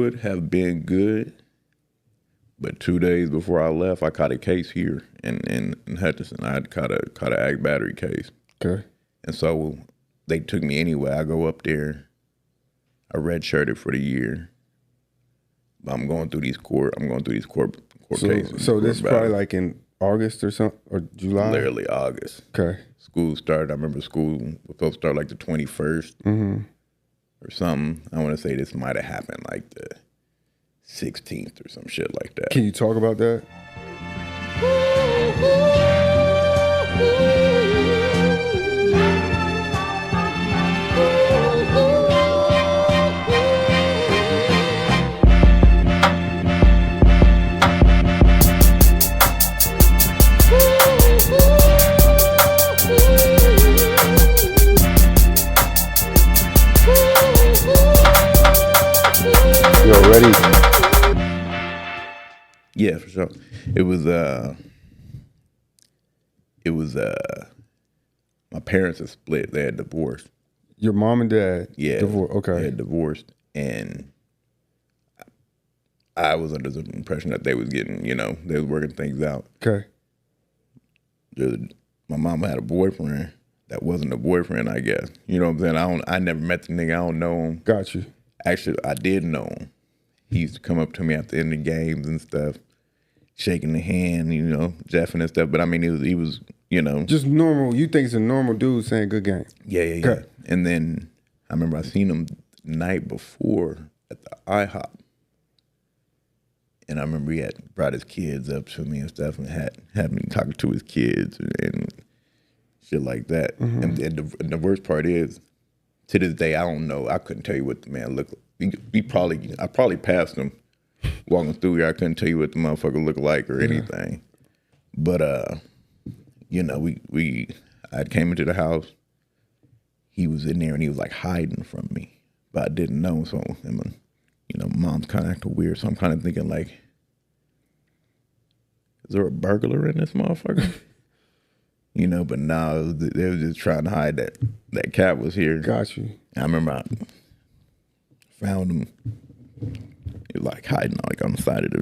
would have been good, but 2 days before I left, I caught a case here in Hutchinson. I had caught an ag battery case. Okay. And so they took me anyway. I go up there. I redshirted for the year. But I'm going through these court cases. So this is probably like in August or something, or July? Literally August. Okay. School started. I remember school was supposed to start like the 21st or something. I want to say this might have happened like the 16th or some shit like that. Can you talk about that? You ready? Yeah, for sure. It was my parents had split. They had divorced. Your mom and dad? Yeah. Divorced. Okay. They had divorced, and I was under the impression that they was getting, they was working things out. Okay. My mom had a boyfriend that wasn't a boyfriend, I guess. You know what I'm saying? I never met the nigga. I don't know him. Got you. Actually, I did know him. He used to come up to me at the end of games and stuff, shaking the hand, jeffing and stuff. But I mean, he was, just normal. You think it's a normal dude saying good game? Yeah. Okay. And then I remember I seen him the night before at the IHOP. And I remember he had brought his kids up to me and stuff and had me talking to his kids and shit like that. Mm-hmm. And the worst part is, to this day, I don't know. I couldn't tell you what the man looked like. I probably passed him walking through here. I couldn't tell you what the motherfucker looked like or anything. But, I came into the house. He was in there and he was like hiding from me. But I didn't know. So, mom's kind of acting weird. So I'm kind of thinking like, is there a burglar in this motherfucker? But no, they were just trying to hide that cat was here. Got you. I remember I found him. He was like hiding like on the side of the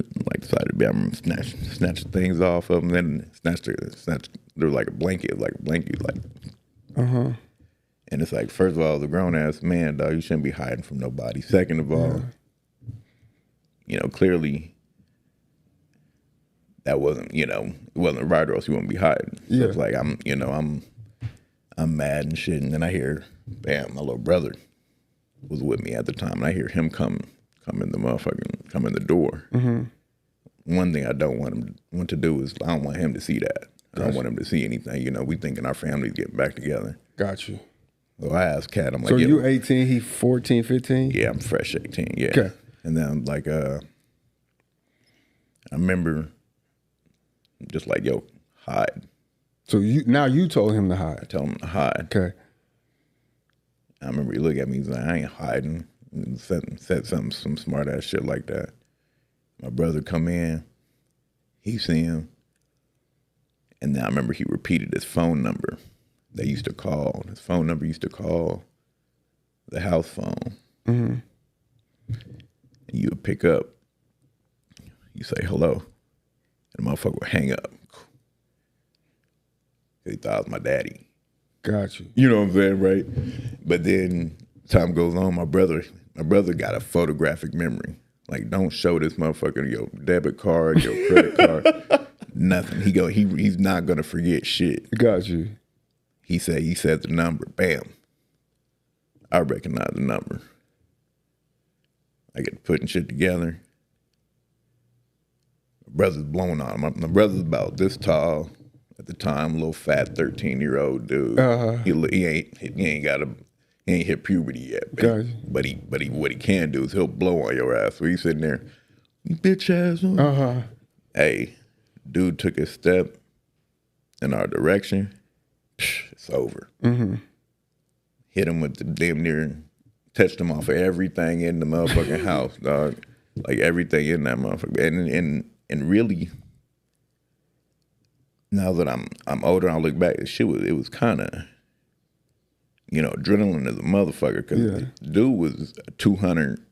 bed. I remember snatched things off of him, then snatched there was like a blanket. And it's like, first of all, the grown ass man, dog, you shouldn't be hiding from nobody. Second of all, clearly that wasn't, it wasn't right, or else you wouldn't be hiding. So it's like I'm mad and shit, and then I hear, bam, my little brother was with me at the time, and I hear him come in the door. Mm-hmm. One thing I don't want to do is I don't want him to see that. I don't want him to see anything. We thinking our family's getting back together. Got you. So I asked Cat, I'm like, so you 18, he 14, 15? Yeah, I'm fresh 18, yeah. Okay. And then like, I remember just like, yo, hide. So you told him to hide? I told him to hide. Okay. I remember he looked at me, he's like, I ain't hiding. And said some smart ass shit like that. My brother come in, he see him, and then I remember he repeated his phone number. They used to call. His phone number used to call the house phone. Mm-hmm. And you would pick up, you say hello, and the motherfucker would hang up. He thought I was my daddy. Got you. You know what I'm saying, right? But then time goes on, my brother got a photographic memory. Like, don't show this motherfucker your debit card, your credit card, nothing. He's not gonna forget shit. Got you. He said the number, bam. I recognize the number. I get putting shit together. My brother's blown on him. My brother's about this tall at the time, little fat 13-year-old dude. Uh-huh. He ain't hit puberty yet. But what he can do is he'll blow on your ass. So he's sitting there, you bitch ass. Uh-huh. Hey, dude took a step in our direction. It's over. Mm-hmm. Hit him with the damn near, touched him off of everything in the motherfucking house, dog. Like everything in that motherfucker. And really, now that I'm older, I look back, it was kind of, adrenaline is a motherfucker, because the dude was 250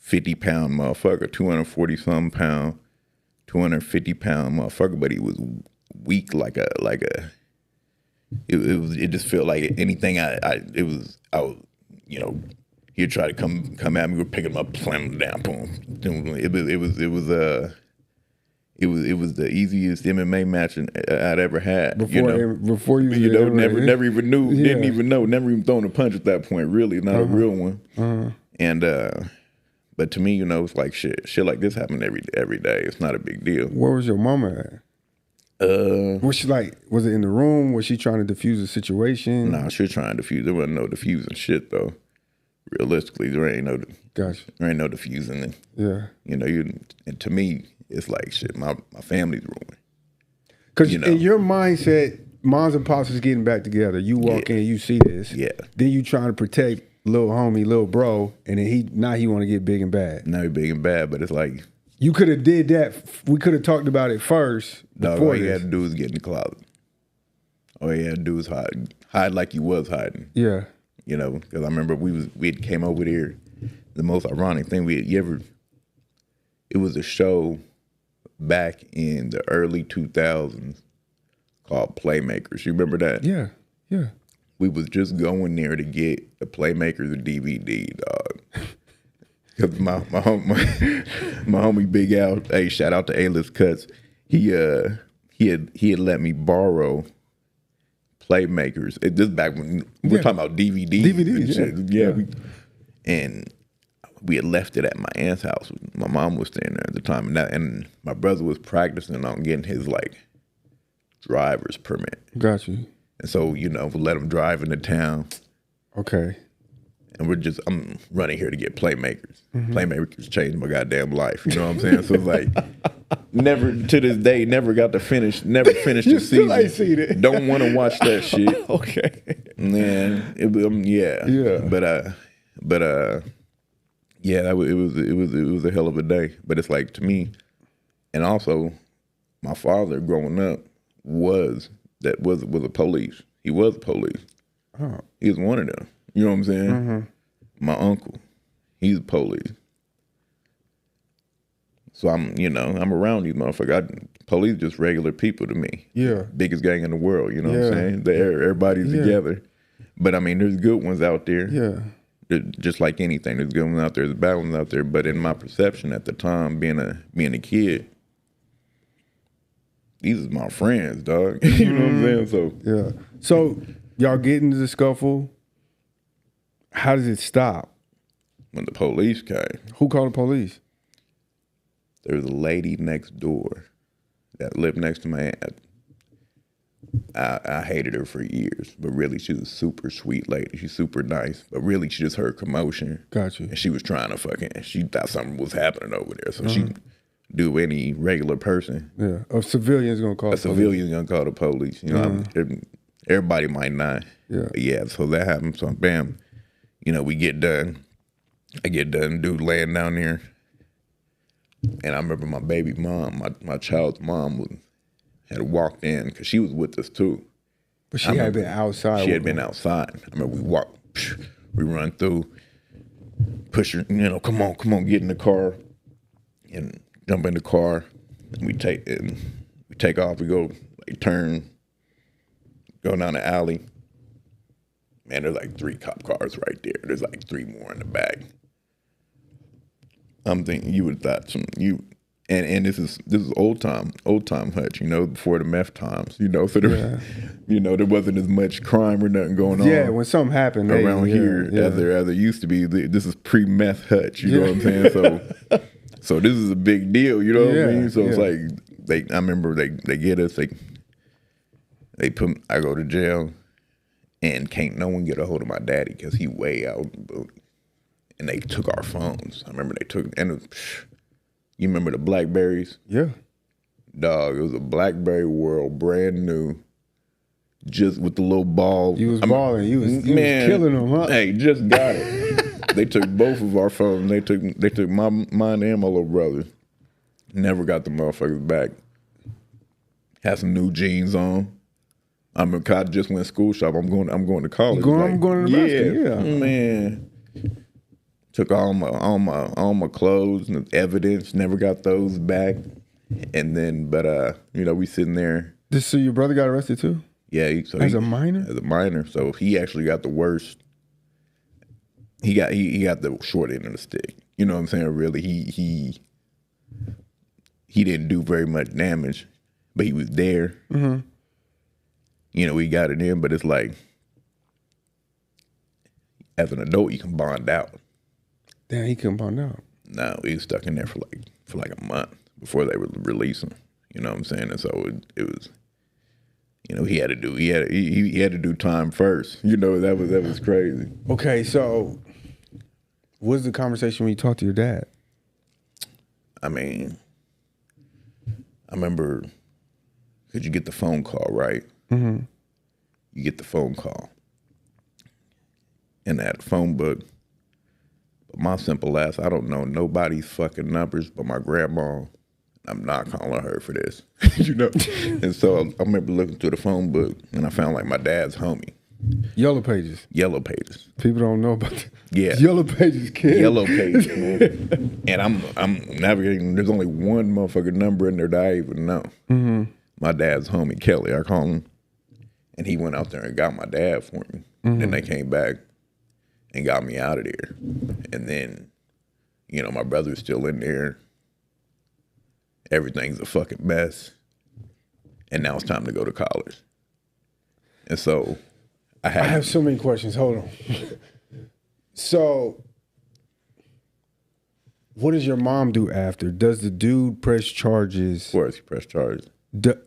250-pound motherfucker, 240-some pound, 250-pound motherfucker, but he was weak like a. It just felt like anything I was he'd try to come at me, we're picking him up, slam him down, boom. It was the easiest MMA match I'd ever had. Before you never even knew, didn't even know, never even thrown a punch at that point. Really, not a real one. And but to me, it's like shit like this happened every day. It's not a big deal. Where was your mama at? Was she like? Was it in the room? Was she trying to diffuse the situation? Nah, she was trying to diffuse. There wasn't no diffusing shit though. Realistically, there ain't no. Gotcha. There ain't no diffusing. Yeah. And to me, it's like shit. My family's ruined. Because in your mindset, moms and pops is getting back together. You walk in, you see this. Yeah. Then you trying to protect little homie, little bro, and then he want to get big and bad. Now he big and bad, but it's like. You could have did that. We could have talked about it first. All you had to do was get in the closet. All you had to do was hide like you was hiding. Yeah. Because I remember we came over there. The most ironic thing it was a show back in the early 2000s called Playmakers. You remember that? Yeah. Yeah. We was just going there to get the Playmakers DVD, dog. Because my homie Big Al, hey, shout out to A-List Cuts. He had let me borrow Playmakers. This back when we're talking about DVDs and shit. Yeah. And we had left it at my aunt's house. My mom was staying there at the time, and my brother was practicing on getting his driver's permit. Got you. And so we let him drive into town. Okay. And I'm running here to get Playmakers. Playmakers changed my goddamn life. You know what I'm saying? So it's like, never to this day, never finished the season. Ain't seen it. Don't want to watch that shit. Okay. Man, yeah. But yeah, it was a hell of a day. But it's like, to me, and also, my father growing up was a police. He was a police. Oh. He was one of them. You know what I'm saying? My uncle, he's a police. So I'm around these motherfuckers. Police just regular people to me. Yeah. Biggest gang in the world, you know what I'm saying? Everybody's together. But I mean, there's good ones out there. Yeah. Just like anything, there's good ones out there, there's bad ones out there. But in my perception at the time, being a kid, these is my friends, dog. You know what I'm saying? So yeah. So y'all get into the scuffle. How does it stop? When the police came. Who called the police? There was a lady next door that lived next to my aunt. I hated her for years, but really she was a super sweet lady. She's super nice, but really she just heard commotion. Got you. And she was trying to she thought something was happening over there. So she do any regular person. Yeah, a civilian's gonna call. A cilian's gonna call the police. Everybody might not. Yeah. But yeah. So that happened. So bam, we get done. I get done. Dude laying down there, and I remember my baby mom, my child's mom, had walked in because she was with us too. But she had been outside. She had been outside. I remember we run through, push her. Come on, get in the car, and jump in the car. And we take off. We go turn, go down the alley. Man, there's like 3 cop cars right there. There's like 3 more in the back. I'm thinking you would have thought and this is old time Hutch, before the meth times, so there, there wasn't as much crime or nothing going on. Yeah, when something happened around here as there used to be. This is pre-meth Hutch, you know what I'm saying? So this is a big deal, you know what I mean? So it's like I remember they get us, they put I go to jail. And can't no one get a hold of my daddy because he way out. And they took our phones. I remember they took, you remember the Blackberries? Yeah. Dog, it was a Blackberry World, brand new, just with the little ball. You was balling. You was killing them, huh? Hey, just got it. They took both of our phones. They took mine and my little brother. Never got the motherfuckers back. Had some new jeans on. I just went school shop. I'm going to college. I'm going to Nebraska, yeah. Man. Took all my clothes and evidence. Never got those back. And then, but we sitting there. So your brother got arrested too? Yeah. As a minor? As a minor. So he actually got the worst. He got the short end of the stick. You know what I'm saying? Really, he didn't do very much damage, but he was there. Mm-hmm. We got it in, but it's like, as an adult, you can bond out. Damn, he couldn't bond out. No, he was stuck in there for like a month before they would release him. You know what I'm saying? And so it was, he had to do time first. That was crazy. Okay, so what's the conversation when you talked to your dad? I remember, because you get the phone call, right? Mm-hmm. You get the phone call. And that phone book, but my simple ass, I don't know nobody's fucking numbers but my grandma. I'm not calling her for this, And so I remember looking through the phone book and I found like my dad's homie. Yellow Pages. Yellow Pages. People don't know about that. Yeah. Yellow Pages, kid. Yellow Pages, man. And I'm navigating. There's only one motherfucking number in there that I even know. Mm-hmm. My dad's homie, Kelly. I call him. And he went out there and got my dad for me. Mm-hmm. Then they came back and got me out of there. And then, my brother's still in there. Everything's a fucking mess. And now it's time to go to college. And so I have so many questions. Hold on. So what does your mom do after? Does the dude press charges? Of course, he pressed charges. Did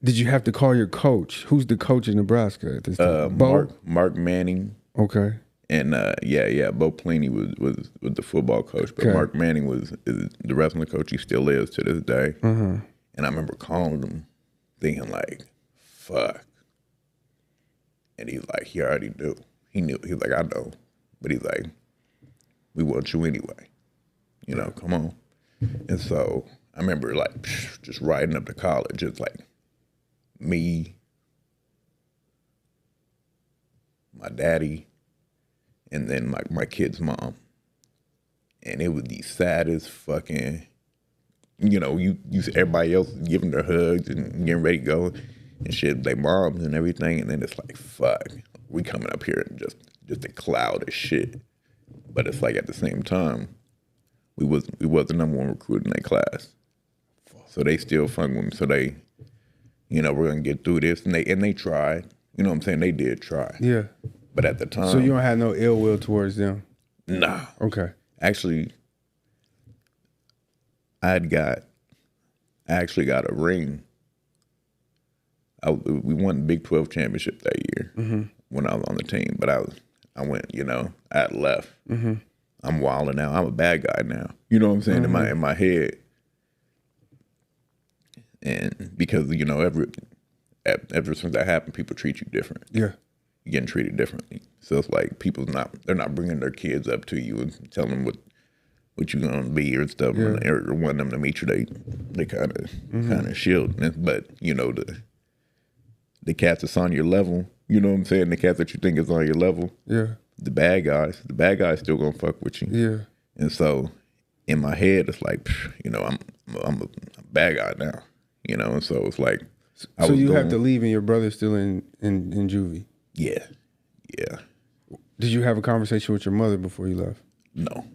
you have to call your coach? Who's the coach in Nebraska at this time? Mark Manning. Okay. And Bo Pelini was the football coach, but okay. Mark Manning is the wrestling coach. He still is to this day. Mm-hmm. And I remember calling him, thinking like, "Fuck." And he's like, "He already knew. He knew." He's like, "I know," but he's like, "We want you anyway. Come on." And so I remember like just riding up to college. It's like me, my daddy, and then like my kid's mom. And it was the saddest fucking, you everybody else giving their hugs and getting ready to go and shit, their moms and everything. And then it's like, fuck, we coming up here and just a cloud of shit. But it's like at the same time, we was the number one recruit in their class. So they still fun with me. So they, we're gonna get through this. And they tried. You know what I'm saying? They did try. Yeah. But at the time. So you don't have no ill will towards them? Nah. Okay. Actually, I actually got a ring. We won the Big 12 championship that year when I was on the team. But I went, I had left. Mm-hmm. I'm wilding now. I'm a bad guy now. You know what I'm saying? Mm-hmm. In my head. And because, ever since that happened, people treat you different. Yeah. You're getting treated differently. So it's like they're not bringing their kids up to you and telling them what you're gonna be or stuff, yeah. Or wanting them to meet you. They kind of shield. But the cats that's on your level, you know what I'm saying? The cats that you think is on your level, yeah. The bad guys still gonna fuck with you. Yeah. And so in my head, it's like, I'm a bad guy now. And so it's like, so you have to leave and your brother's still in juvie. Yeah. Did you have a conversation with your mother before you left? No,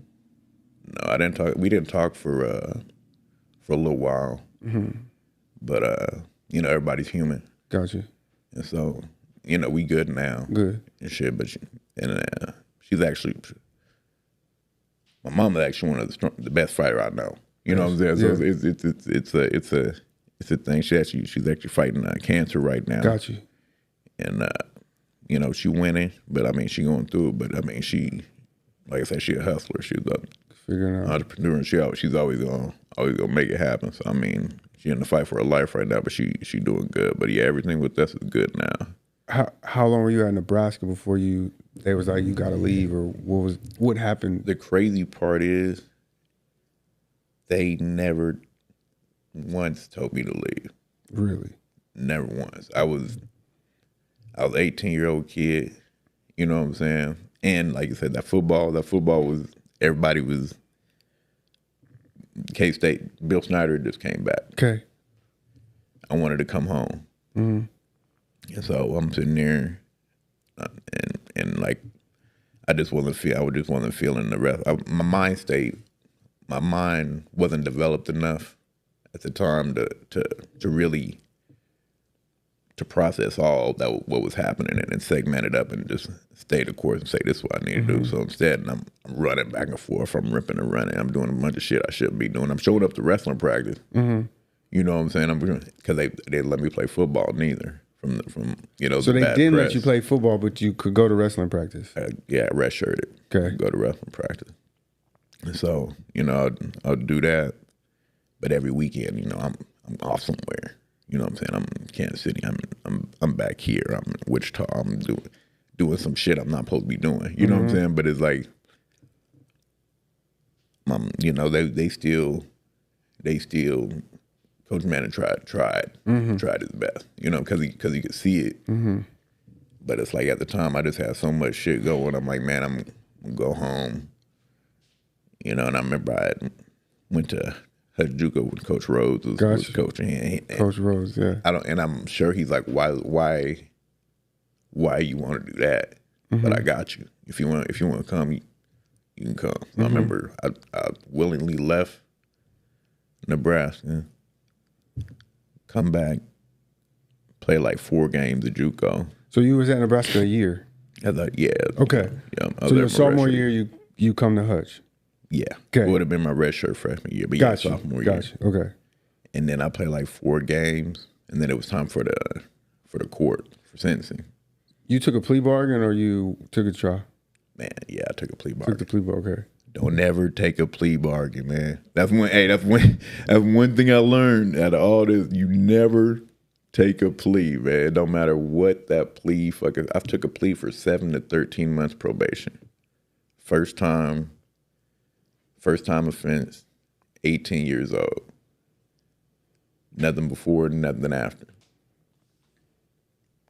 I didn't talk. We didn't talk for a little while. Mm-hmm. But everybody's human. Gotcha. And so we good now. Good and shit. But she's actually, my mom is actually one of the best fighter I know. You know what I'm saying? So it's a thing. She's actually fighting cancer right now. Gotcha. And she winning, but she going through it. But she, like I said, she a hustler. She's a figuring out entrepreneur, and she's always gonna make it happen. So she in the fight for her life right now, but she doing good. But yeah, everything with us is good now. How long were you at Nebraska before they was like you gotta leave, or what happened? The crazy part is they never once told me to leave. Really? Never once. I was 18-year-old kid, you know what I'm saying? And like you said, that football was, everybody was, K-State, Bill Snyder just came back. Okay. I wanted to come home. Mm-hmm. And so I'm sitting there and like, I just wasn't feeling the rest. My mind wasn't developed enough at the time to really to process all that what was happening and segment it up and just stay the course and say this is what I need to do. So instead, I'm running back and forth. I'm ripping and running. I'm doing a bunch of shit I shouldn't be doing. I'm showing up to wrestling practice. You know what I'm saying? Because they didn't let me play football neither. From So they didn't let you play football, but you could go to wrestling practice. Yeah, redshirted. Okay, go to wrestling practice. And so I'll do that, but every weekend, I'm off somewhere. You know what I'm saying? I'm in Kansas City. I'm back here. I'm in Wichita. I'm doing some shit I'm not supposed to be doing. You know what I'm saying? But it's like, they still, Coach Manning tried his best. Because he could see it. But it's like at the time I just had so much shit going. I'm like, man, I'm gonna go home. And I remember I went to JUCO with Coach Rhodes was coaching. And Coach Rhodes, yeah. And I'm sure he's like, why you want to do that? But I got you. If you want to come, you can come. So I remember I willingly left Nebraska, come back, play like 4 games at JUCO. So you was at Nebraska a year? Yeah. Okay. Yeah. So your sophomore year, you come to Hutch? Yeah. Okay. It would have been my redshirt freshman year, but sophomore year. Gotcha. Okay. And then I played like 4 games, and then it was time for the court for sentencing. You took a plea bargain, or you took a trial? Man, yeah, I took a plea bargain. Took the plea bargain. Okay. Don't ever take a plea bargain, man. That's one thing I learned out of all this. You never take a plea, man. It don't matter what that plea I took a plea for 7 to 13 months probation. First time offense, 18 years old. Nothing before, nothing after.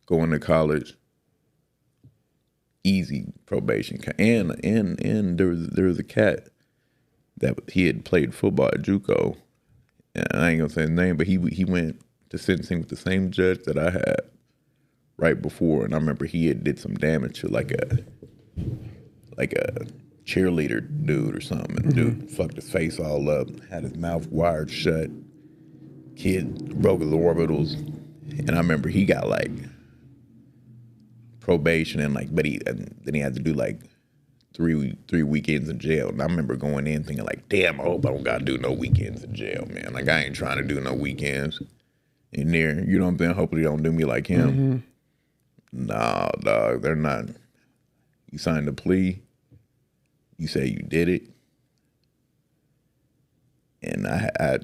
Going to college, easy probation. And there was a cat that he had played football at JUCO. And I ain't gonna say his name, but he went to sentencing with the same judge that I had right before. And I remember he had did some damage to like a cheerleader dude or something. And dude fucked his face all up, had his mouth wired shut. Kid broke his orbitals. And I remember he got like probation and then he had to do like three weekends in jail. And I remember going in thinking like, damn, I hope I don't gotta do no weekends in jail, man. Like I ain't trying to do no weekends in there. You know what I'm saying? Hopefully they don't do me like him. Nah, dog, they're not. You signed a plea. You say you did it. And I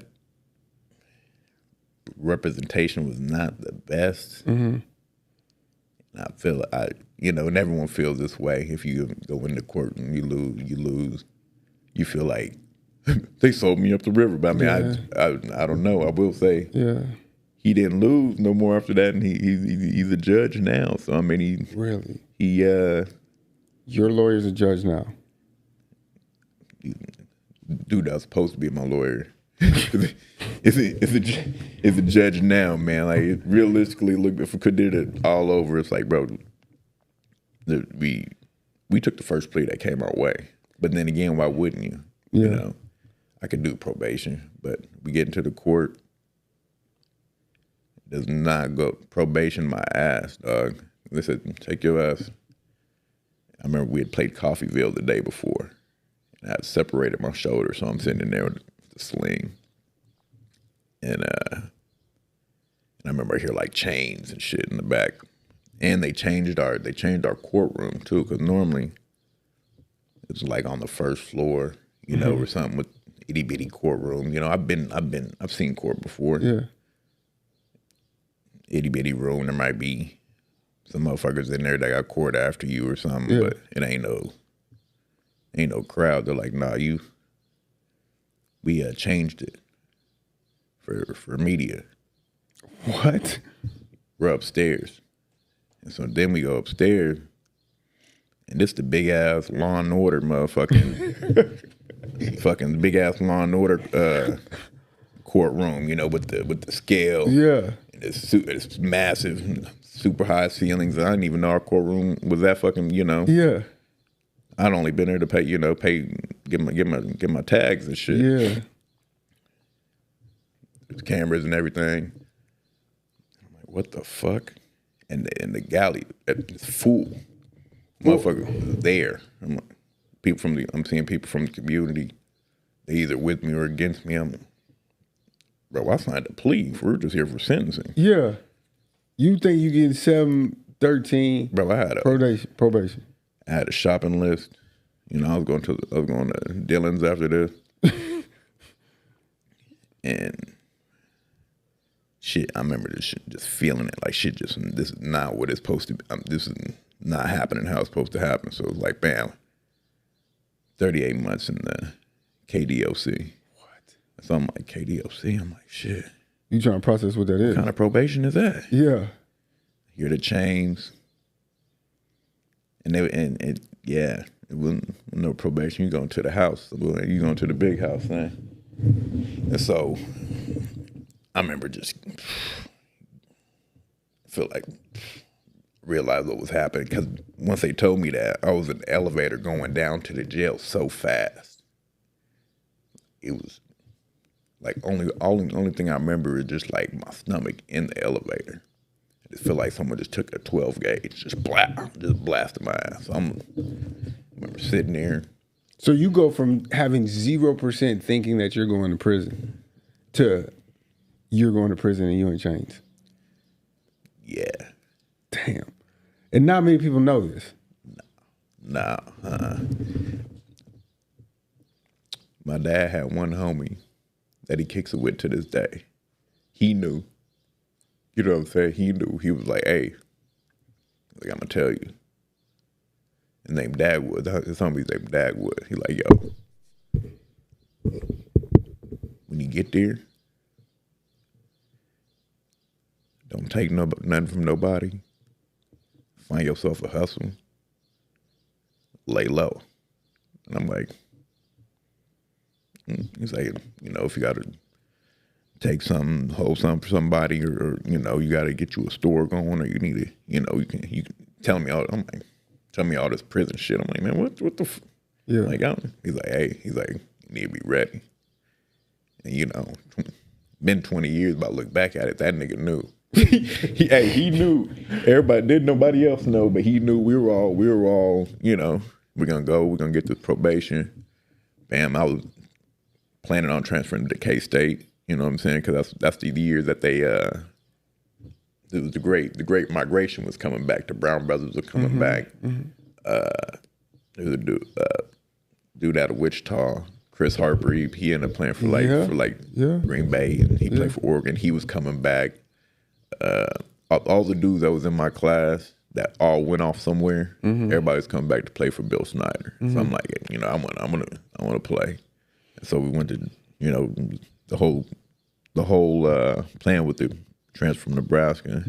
representation was not the best. And I feel and everyone feels this way. If you go into court and you lose. You feel like they sold me up the river. But I mean, I don't know. I will say, he didn't lose no more after that, and he's a judge now. So I mean, your lawyer's a judge now. Dude, that was supposed to be my lawyer. It's a judge now, man. Like realistically, look, if we could did it all over, it's like, bro, we took the first plea that came our way. But then again, why wouldn't you? Yeah. I could do probation, but we get into the court. It does not go probation my ass, dog. They said, take your ass. I remember we had played Coffeyville the day before. And I had separated my shoulder, so I'm sitting in there with the sling. And I remember I hear like chains and shit in the back. And they changed our courtroom too, because normally it's like on the first floor, or something with itty bitty courtroom. I've seen court before. Yeah. Itty bitty room. There might be some motherfuckers in there that got court after you or something, but it ain't no crowd. They're like, nah, we changed it for media. What? We're upstairs. And so then we go upstairs And this the big ass Law and Order motherfucking, fucking big ass Law and Order courtroom, you know, with the scale. Yeah. And it's massive, super high ceilings. I didn't even know our courtroom was that fucking, you know. Yeah. I'd only been there to pay, you know, get my tags and shit. Yeah. There's cameras and everything. I'm like, what the fuck? And the galley, it's full. Motherfucker was there. I'm like, I'm seeing people from the community. They either with me or against me. I'm like, bro, I signed a plea. We're just here for sentencing. Yeah. You think you getting 7-13? Bro, I had probation. I had a shopping list. You know, I was going to Dillon's after this. And shit, I remember this shit, just feeling it like shit. This is not what it's supposed to be. This is not happening how it's supposed to happen. So it's like, bam, 38 months in the KDOC. What? So I'm like, KDOC. I'm like, shit. You trying to process what that is? What kind of probation is that? Yeah. You're the chains. It wasn't no probation. You going to the house. You going to the big house thing. And so I remember just realized what was happening, because once they told me that, I was in the elevator going down to the jail so fast. It was like only thing I remember is just like my stomach in the elevator. I just feel like someone just took a 12 gauge, just blasted my ass. So I remember sitting there. So you go from having 0% thinking that you're going to prison to you're going to prison and you in chains. Yeah. Damn. And not many people know this. No. My dad had one homie that he kicks it with to this day. He knew. You know what I'm saying? He knew. He was like, hey, I'm going to tell you. His name Dagwood. His homie's name Dagwood. He like, yo, when you get there, don't take nothing from nobody. Find yourself a hustle. Lay low. And I'm like, he's like, you know, if you got to take something, hold something for somebody, or you know, you got to get you a store going, or you need to, you know, you can tell me all. I'm like, tell me all this prison shit. I'm like, man, what the? Yeah. Like, he's like, hey, you need to be ready. And you know, been 20 years, but I look back at it, that nigga knew. he knew. Everybody didn't. Nobody else know, but he knew. We were all, you know, we're gonna get this probation. Bam, I was planning on transferring to K-State. You know what I'm saying? Because that's the year that they it was the great migration was coming back. The Brown brothers were coming back. Mm-hmm. There was a dude out of Wichita, Chris Harper. He ended up playing for Green Bay, and he played for Oregon. He was coming back. All the dudes that was in my class that all went off somewhere. Mm-hmm. Everybody's coming back to play for Bill Snyder. Mm-hmm. So I'm like, you know, I want to play. And so we went to, you know, the whole plan with the transfer from Nebraska,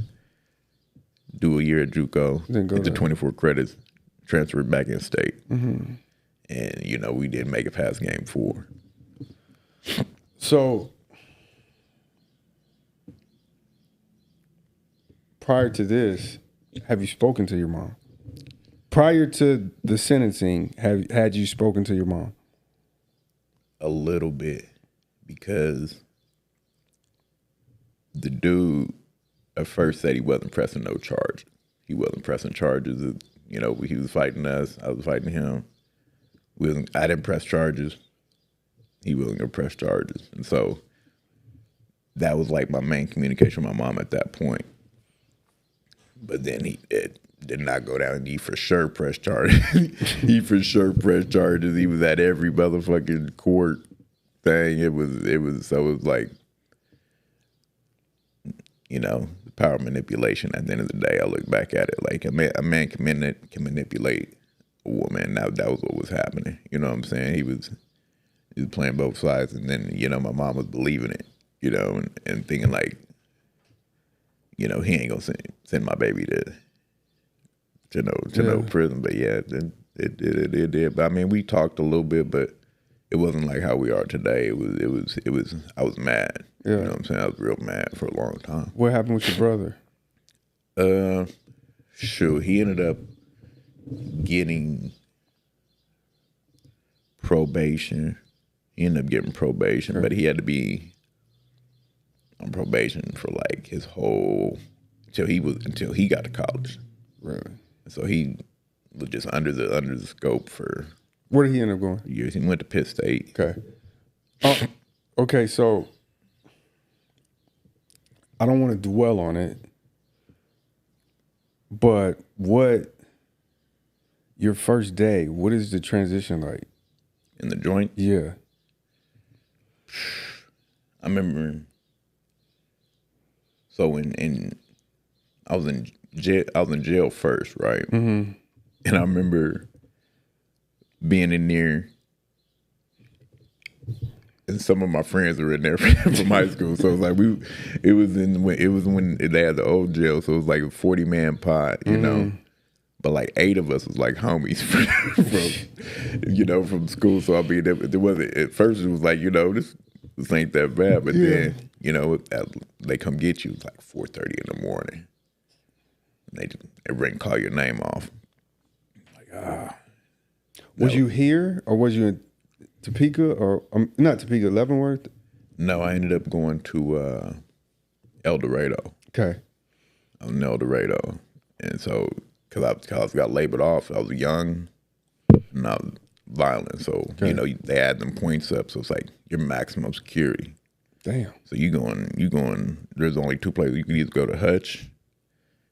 do a year at JUCO, get the 24 credits, transfer back in state. Mm-hmm. And, you know, we didn't make it past game 4. So prior to this, have you spoken to your mom? Prior to the sentencing, had you spoken to your mom? A little bit, because the dude at first said he wasn't pressing no charge. He wasn't pressing charges. You know, he was fighting us. I was fighting him. I didn't press charges. He wasn't gonna press charges. And so that was like my main communication with my mom at that point. But then it did not go down. He for sure pressed charges. He for sure pressed charges. He was at every motherfucking court thing. It was like, you know, the power of manipulation. At the end of the day, I look back at it like a man can manipulate a woman. That was what was happening. You know what I'm saying? He was playing both sides, and then, you know, my mom was believing it, you know, and thinking like, you know, he ain't gonna send my baby to no prison. But yeah, it did. But I mean, we talked a little bit, but it wasn't like how we are today. It was. I was mad. Yeah. You know what I'm saying? I was real mad for a long time. What happened with your brother? Sure. He ended up getting probation. He ended up getting probation, but he had to be on probation for like his whole until he got to college. Really? So he was just under the scope for. Where did he end up going? Years. He went to Pitt State. Okay. Okay, so I don't want to dwell on it, but your first day, what is the transition like? In the joint? Yeah. I remember. So I was in jail first, right? Mm-hmm. And I remember being in there, and some of my friends were in there from high school. So it was like it was when they had the old jail, so it was like a 40-man pod, you know. But like 8 of us was like homies from school. So I mean, there wasn't at first. It was like this ain't that bad, but then they come get you. It's like 4:30 in the morning. They ring, call your name off. Like Was you here or was you in Topeka or not Topeka, Leavenworth? No, I ended up going to El Dorado. Okay. I was in El Dorado, and so because I got labeled off, I was young, and I was violent. So they add them points up, so it's like your maximum security. Damn. So you going. There's only 2 places you can either go to Hutch,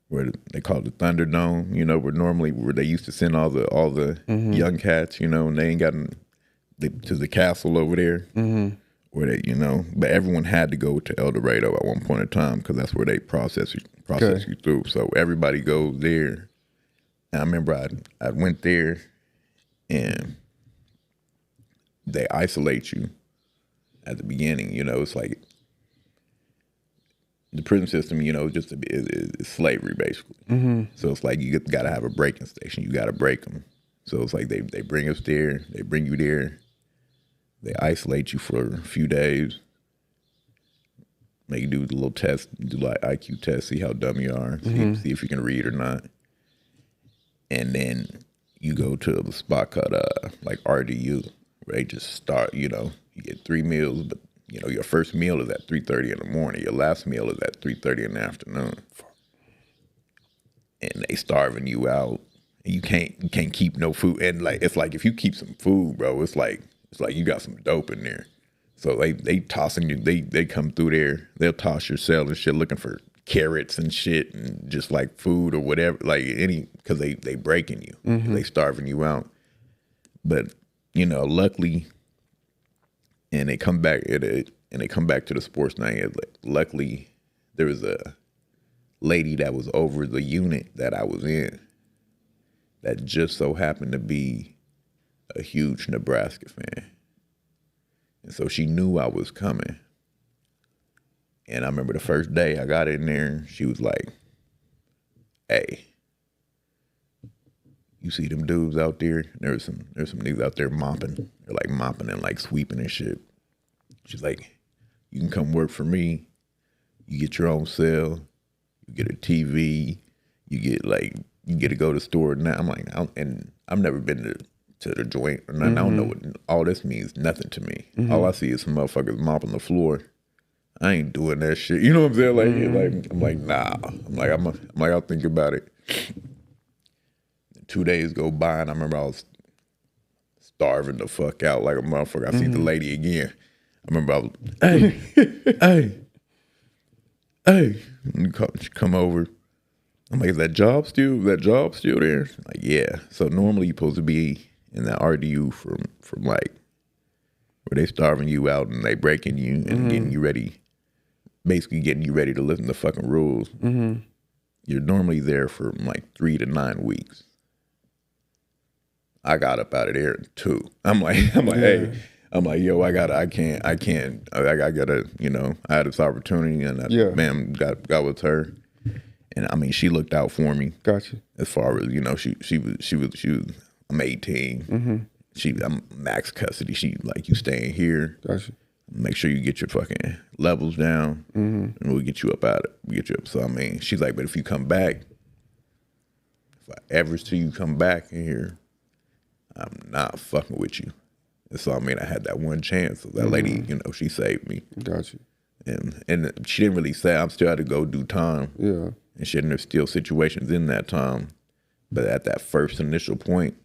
where they call it the Thunderdome, where they used to send all the young cats, and they ain't gotten to the castle over there, where they, but everyone had to go to El Dorado at one point in time because that's where they process you through. So everybody goes there. And I remember I went there, and they isolate you at the beginning. It's like the prison system, just is slavery basically. Mm-hmm. So it's like you got to have a breaking station. You got to break them. So it's like they bring us there. They bring you there. They isolate you for a few days. Make you do the little test, do like IQ test, see how dumb you are, see if you can read or not. And then you go to a spot called like RDU, where they just start, you get 3 meals, but your first meal is at 3:30 in the morning. Your last meal is at 3:30 in the afternoon. And they starving you out. And you can't keep no food. And like it's like if you keep some food, bro, it's like you got some dope in there. So they tossing you. They come through there. They'll toss your cell and shit, looking for carrots and shit, and just like food or whatever, like because they breaking you. They starving you out. But luckily, and they come back to the sports thing. Luckily, there was a lady that was over the unit that I was in that just so happened to be a huge Nebraska fan. And so she knew I was coming. And I remember the first day I got in there, she was like, "Hey, you see them dudes out there? There's some niggas out there mopping. They're like mopping and like sweeping and shit." She's like, "You can come work for me. You get your own cell. You get a TV. You get to go to the store." Now I'm like, I've never been to the joint or nothing. I don't know what all this means. Nothing to me. All I see is some motherfuckers mopping the floor. I ain't doing that shit. You know what I'm saying? Like I'm like, nah. I'm like, I'll think about it. 2 days go by, and I remember I was starving the fuck out like a motherfucker. I see the lady again. I remember I was, hey. She come over. I'm like, is that job still there? She's like, yeah. So normally you're supposed to be in that RDU from like where they starving you out and they breaking you and getting you ready, basically getting you ready to listen to the fucking rules. You're normally there for like 3 to 9 weeks. I got up out of there in 2. I'm like, hey, I'm like, yo, I gotta, I had this opportunity and I got with her. And I mean, she looked out for me. Gotcha. As far as, you know, she was, I'm 18. I'm max custody. She like, you staying here. Gotcha. Make sure you get your fucking levels down, and we'll get you up out of it. We get you up. So I mean, she's like, but if you come back, if I ever see you come back in here, I'm not fucking with you. And so I mean, I had that one chance. So that lady, you know, she saved me. Gotcha. And she didn't really say I'm still had to go do time. Yeah. And shit, and there's still situations in that time. But at that first initial point,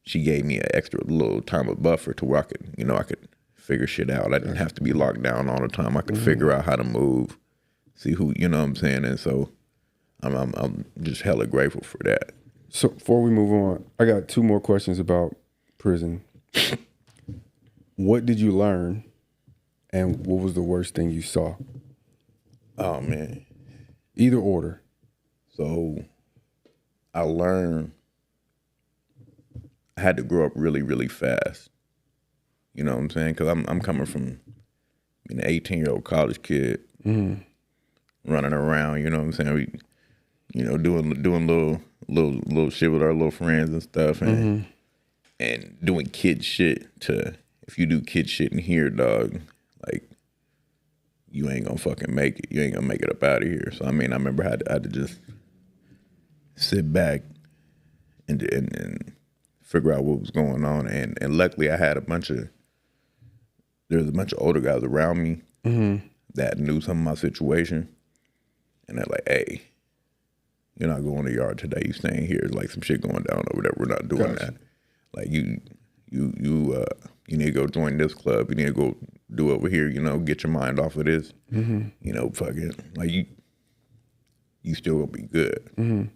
she gave me an extra little time of buffer to where I could figure shit out. I didn't have to be locked down all the time. I could figure out how to move, see who, you know what I'm saying? And so I'm just hella grateful for that. So before we move on, I got 2 more questions about prison. What did you learn, and what was the worst thing you saw? Oh, man. Either order. So I learned I had to grow up really, really fast. You know what I'm saying? Because I'm coming from being an 18-year-old college kid, running around. You know what I'm saying? We, you know, doing little shit with our little friends and stuff, and doing kid shit. To if you do kid shit in here, dog, like you ain't gonna fucking make it. You ain't gonna make it up out of here. So I mean, I remember I had to just sit back and figure out what was going on, and luckily I had there was a bunch of older guys around me that knew some of my situation, and they're like, "Hey, you're not going to the yard today. You staying here. Like some shit going down over there. We're not doing that. Like you need to go join this club. You need to go do over here. You know, get your mind off of this. You know, fucking like you still gonna be good."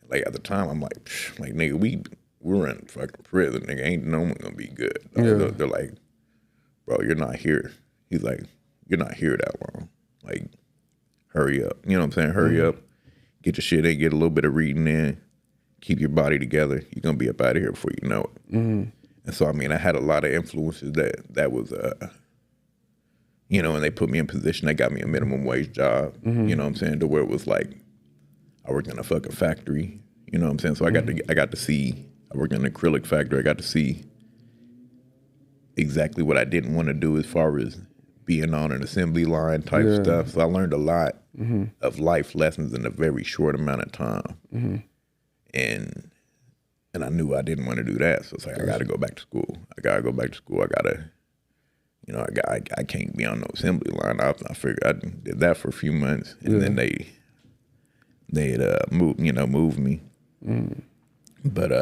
Like at the time, I'm like nigga, we're in fucking prison. Nigga, ain't no one gonna be good. They're like, bro, you're not here. He's like, you're not here that long. Like, hurry up. You know what I'm saying? Hurry up. Get your shit in. Get a little bit of reading in. Keep your body together. You're gonna be up out of here before you know it. And so, I mean, I had a lot of influences that was, you know, and they put me in position. They got me a minimum wage job. You know what I'm saying? To where it was like, I worked in a fucking factory. You know what I'm saying? So I got to see. I worked in an acrylic factory. I got to see exactly what I didn't want to do as far as being on an assembly line type stuff. So I learned a lot of life lessons in a very short amount of time. And I knew I didn't want to do that. So it's like, I got to go back to school. I got to, you know, I can't be on no assembly line. I figured I did that for a few months, and then they'd moved me. But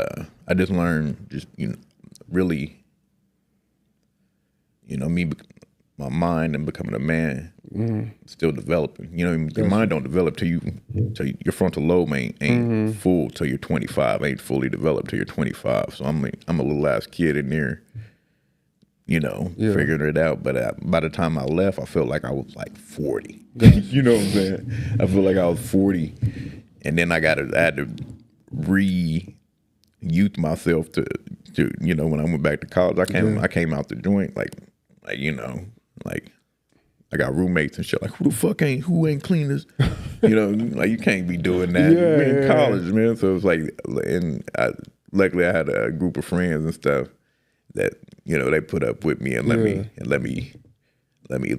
I just learned just, you know, really, you know, my mind and becoming a man, still developing. You know, your mind don't develop till your frontal lobe ain't full till you're 25. Ain't fully developed till you're 25. So I'm a little ass kid in there, you know, figuring it out. But by the time I left, I felt like I was like 40. You know what I'm saying? I feel like I was 40, and then I had to youth myself to you know, when I went back to college. I came out the joint like you know, like I got roommates and shit like, who ain't clean this, you know, like you can't be doing that. We're in college, man. So it's like, and luckily I had a group of friends and stuff that, you know, they put up with me and let me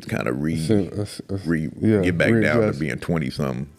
kind of get back down to being 20 something.